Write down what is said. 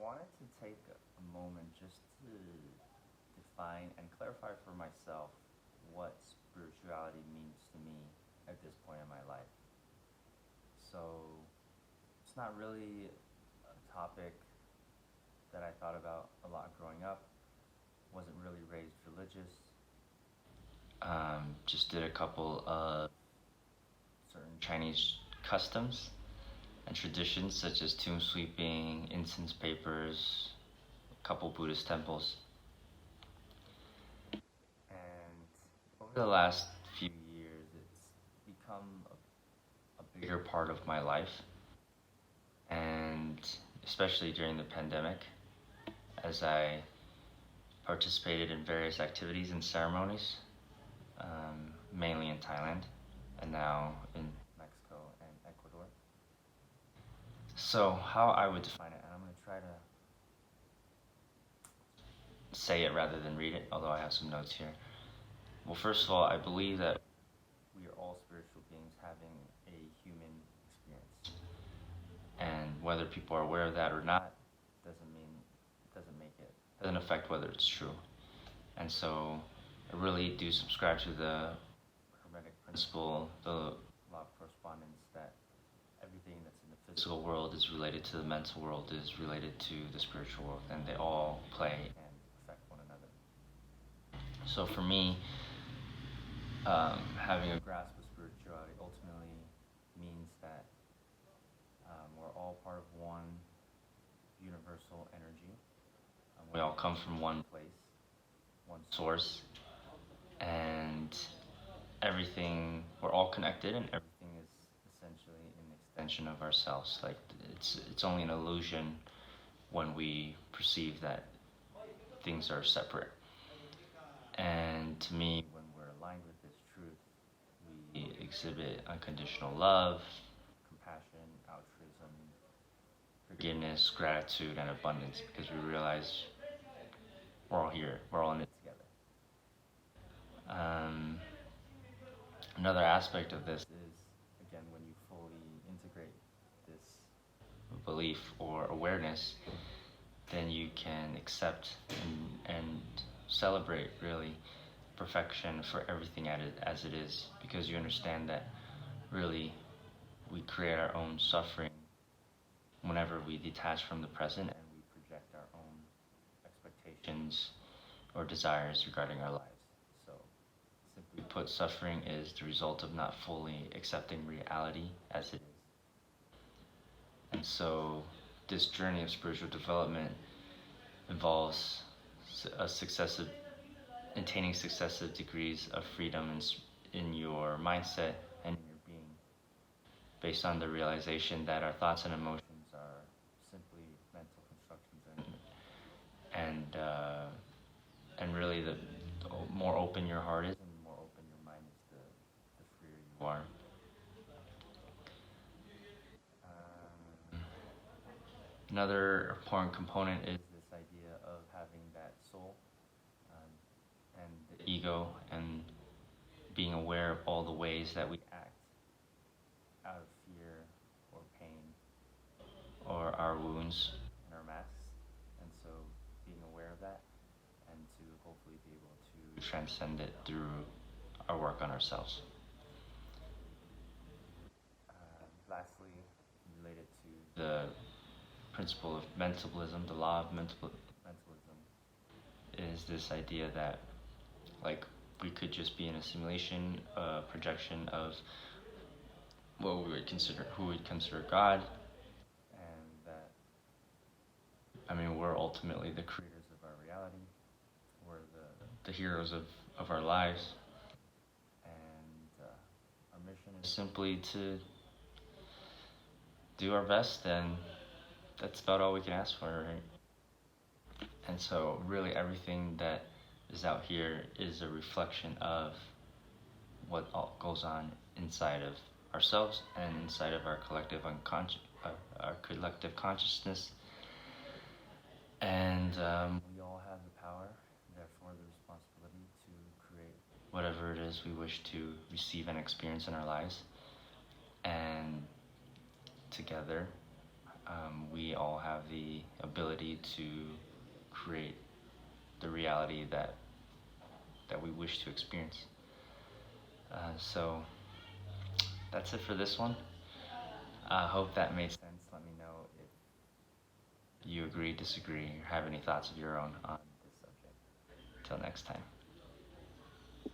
wanted to take a moment just to define and clarify for myself what spirituality means to me at this point in my life. So it's not really a topic that I thought about a lot growing up. Wasn't really raised religious. Just did a couple of certain Chinese customs and traditions such as tomb sweeping, incense papers, a couple Buddhist temples. And over the last few years, it's become a bigger part of my life. And especially during the pandemic, as I participated in various activities and ceremonies, mainly in Thailand and now in Mexico and Ecuador. So how I would define it, and I'm going to try to say it rather than read it, although I have some notes here. Well, first of all, I believe that we are all spiritual beings having a human experience. And whether people are aware of that or not doesn't affect whether it's true. And so I really do subscribe to the Hermetic principle, the law of correspondence, that everything that's in the physical world is related to the mental world, is related to the spiritual world, and they all play and affect one another. So for me, having a grasp of spirituality ultimately means that we're all part of one universal energy. We all come from one place, one source, and we're all connected, and everything is essentially an extension of ourselves. Like, it's only an illusion when we perceive that things are separate. And to me, when we're aligned with this truth, we exhibit unconditional love, compassion, altruism, forgiveness, gratitude, and abundance, because we realize we're all here, we're all in it together. Another aspect of this is, again, when you fully integrate this belief or awareness, then you can accept and celebrate, really, perfection for everything as it is, because you understand that really we create our own suffering whenever we detach from the present and we project our own expectations or desires regarding our lives. So, simply put, suffering is the result of not fully accepting reality as it is. And so, this journey of spiritual development involves attaining successive degrees of freedom in your mindset and in your being, based on the realization that our thoughts and emotions are simply mental constructions, and really the more open your heart is and the more open your mind is, the freer you are. Another important component is this idea of having that soul and the ego, and being aware of all the ways that we act out of fear or pain or our wounds and our masks. And so being aware of that and to hopefully be able to transcend it through our work on ourselves. Lastly, related to the principle of mentalism, the law of mentalism, is this idea that, like, we could just be in a simulation, a projection of what we would consider, who we'd consider God, and that, I mean, we're ultimately the creators of our reality. We're the heroes of our lives, and our mission is simply to do our best, and that's about all we can ask for, right? And so really everything that is out here is a reflection of what all goes on inside of ourselves and inside of our collective consciousness. And we all have the power, therefore the responsibility to create whatever it is we wish to receive and experience in our lives. And together, we we all have the ability to create the reality that we wish to experience. So that's it for this one. I hope that made sense. Let me know if you agree, disagree, or have any thoughts of your own on this subject. Till next time.